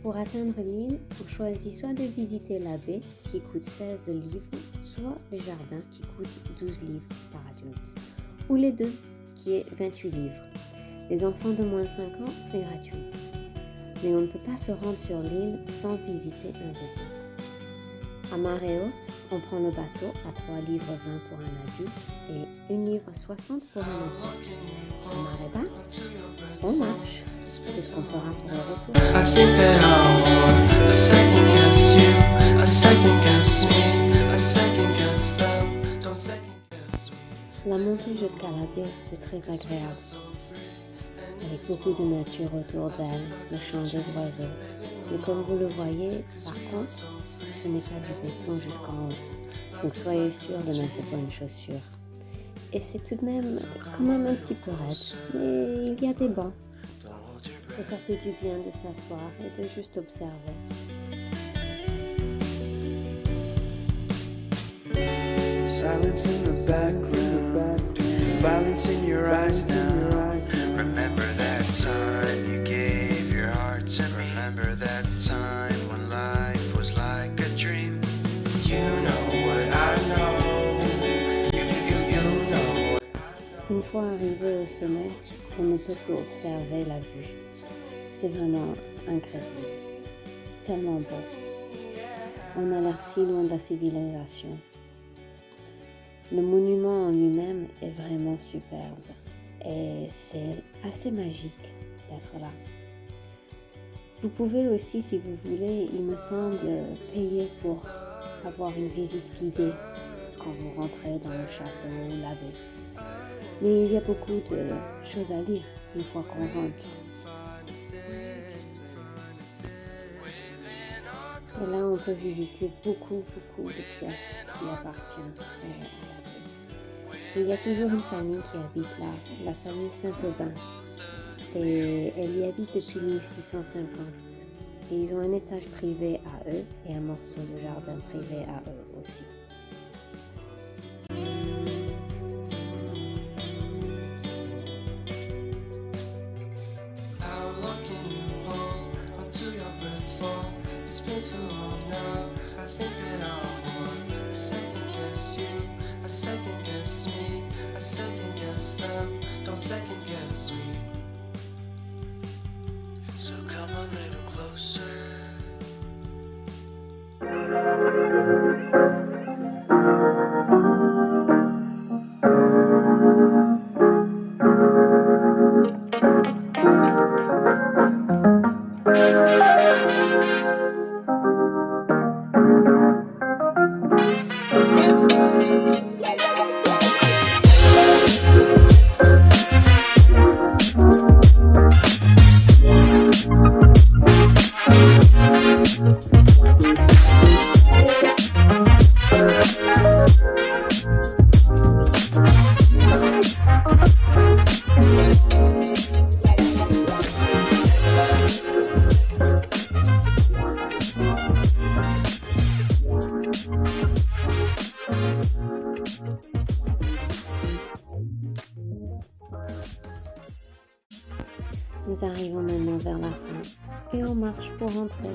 Pour atteindre l'île, on choisit soit de visiter la baie qui coûte 16 livres, soit les jardins qui coûtent 12 livres par adulte, ou les deux qui est 28 livres. Les enfants de moins de 5 ans, c'est gratuit. Mais on ne peut pas se rendre sur l'île sans visiter un des deux. À marée haute, on prend le bateau à 3 livres 20 pour un adulte et 1 livre 60 pour un enfant. À marée basse, on marche. C'est ce qu'on fera pour le retour. I think that I want a second guess you, a second guess me, a second guess them, don't second guess me. La montée jusqu'à la baie est très agréable, avec beaucoup de nature autour d'elle, le chant des oiseaux. Mais comme vous le voyez, par contre, ce n'est pas du béton jusqu'en haut, donc soyez sûr de mettre de bonnes chaussures. Et c'est tout de même quand même un petit peu raide, mais il y a des bancs. Et ça fait du bien de s'asseoir et de juste observer. Silence in the background, violence in your eyes now. Remember that time you gave your heart to me. Remember that time when life was like a dream. You know what I know. You know what I know. Une fois arrivé au sommet, on ne peut qu'observer la vue. C'est vraiment incroyable, tellement beau. On a l'air si loin de la civilisation. Le monument en lui-même est vraiment superbe et c'est assez magique d'être là. Vous pouvez aussi, si vous voulez, il me semble, payer pour avoir une visite guidée quand vous rentrez dans le château ou l'abbaye. Mais il y a beaucoup de choses à lire une fois qu'on rentre. Et là, on peut visiter beaucoup de pièces qui appartiennent à la baie. Il y a toujours une famille qui habite là, la famille Saint-Aubin. Et elle y habite depuis 1650. Et ils ont un étage privé à eux et un morceau de jardin privé à eux aussi. How long can you hold until your breath falls? It's been too long now. I think that I want a second guess you, a second guess me, a second guess them. Don't second guess me. So come a little closer. Nous arrivons maintenant vers la fin et on marche pour rentrer.